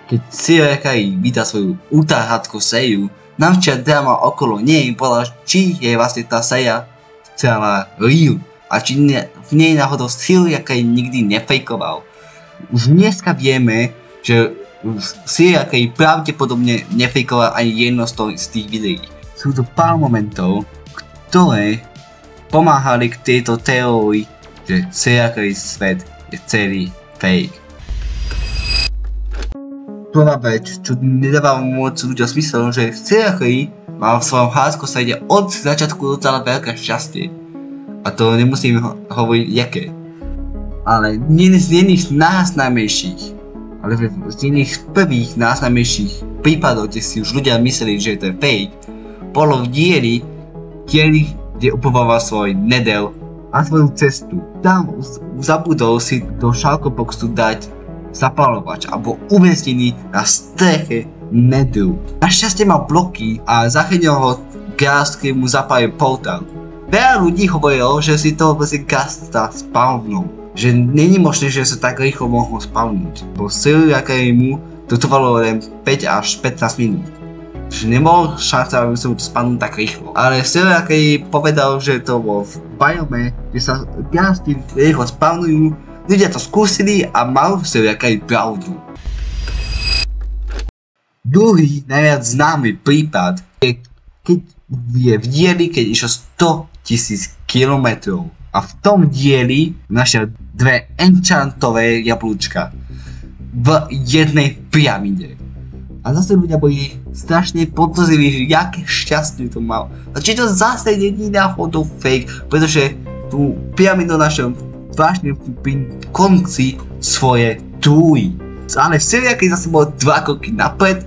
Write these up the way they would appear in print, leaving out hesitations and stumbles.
Keď Serial vydá svoju ultrahardcore sériu, najväčšia drama okolo nej bola, či je vlastne tá séria celá real a či v nej náhodou Serial nikdy nefejkoval. Už dneska vieme, že Serial pravdepodobne nefejkoval ani jedno z tých videí. Sú to pár momentov, ktoré pomáhali k tejto teórii, že Serial svet je celý fake. Prvá vec, čo nedáva moc ľuďom smysl, že Serial mal v svojom hardcore svete od začiatku docela veľké šťastie. A to nemusím hovoriť jaké. Ale nie z jedných najznámejších, ale z jedných prvých najznámejších prípadov, kde si už ľudia mysleli, že to je fake, bolo v dieli, kde upravoval svoj nedel a svoju cestu. Tam zabudol si do shulkerboxu dať zapalovač a bol umiestnený na streche nedru. Našťastie mal bloky a zachránil ho gas, ktorý mu zapálil portál. Veľa ľudí hovorilo, že si toho proste gasta spavnul. Že není možné, že sa tak rýchlo mohol spavnúť. Bo Serial mu to trvalo len 5 až 15 minút. Že nebol šanca, aby sa mu to spavnul tak rýchlo. Ale Serial povedal, že to bol v biome, kde sa gasty rýchlo spavnujú. Ľudia to skúsili a mal Serial pravdu. Druhý najviac známy prípad je, keď je v dieli, keď išlo 100 000 kilometrov. A v tom dieli našiel dve enchantové jablúčka v jednej pyramíde. A zase ľudia boli strašne podozriví, že jaké šťastie to mal. A či to zase není náhodou fake, pretože tú pyramídu našiel vážne pri konci svoje túry. Ale Serial zase bol 2 kroky napred,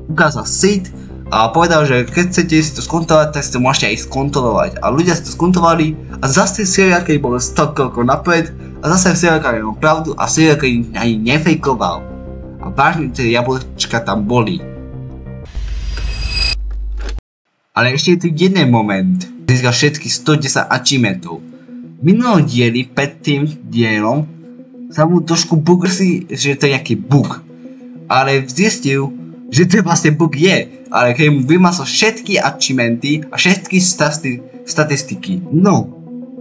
ukázal sit a povedal, že keď chcete si to skontrolovať, tak si to môžete aj skontrolovať. A ľudia si to skontrolovali a zase Serial bol 100 krokov napred a zase Serial mal pravdu a Serial ani nefejkoval. A vážne tie jablčka tam boli. Ale ešte je tu jeden moment, získal všetky 110 achievementov. V minulom dieli, pred tým dielom, sa mu trošku bugli, že to je nejaký bug. Ale zistil, že to vlastne bug je. Ale keď mu vymasol všetky achievementy a všetky statistiky. No,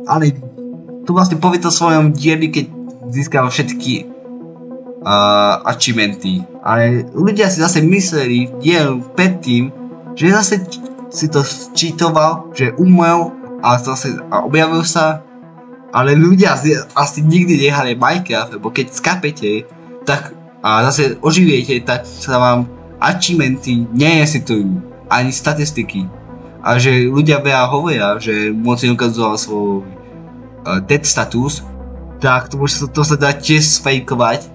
ale to vlastne povedal v svojom dieli, keď získal všetky achievementy. Ale ľudia si zase mysleli v dielu predtým, že zase si to cheatoval, že umrel a objavil sa. Ale ľudia asi nikdy nehrali Minecraft, lebo keď skapete tak a zase oživujete, tak sa vám achievementy neresitujú, ani statistiky. A že ľudia veľa hovoria, že moc neukazoval svoj dead status, tak to sa dá tiež sfejkovať.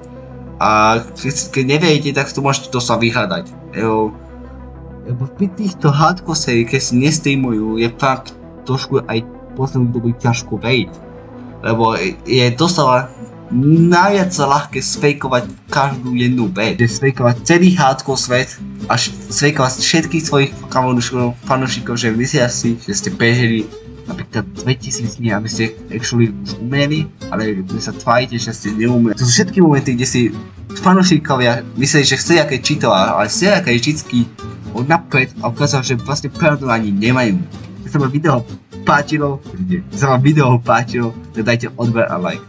A keď neviete, tak to môžete to sa vyhľadať. Lebo pri týchto hardcore sérií, keď si nestreamujú, je fakt trošku aj poslednú dobu ťažko veriť. Lebo je doslova najviac ľahké sfejkovať každú jednu vec. Sfejkovať celý hardcore svet a sfejkovať všetkých svojich fanúšikov, že myslia si, že ste prežili napríklad 2000 dní, aby ste actually už umreli, ale vy sa tvárite, že ste neumreli. To sú všetky momenty, kde si fanúšikovia mysleli, že Serial cheatoval, ale Serial vždycky od napred a ukázal, že vlastne pravdu ani nemajú. Keď sa vám video páčilo, tak dajte odber a like.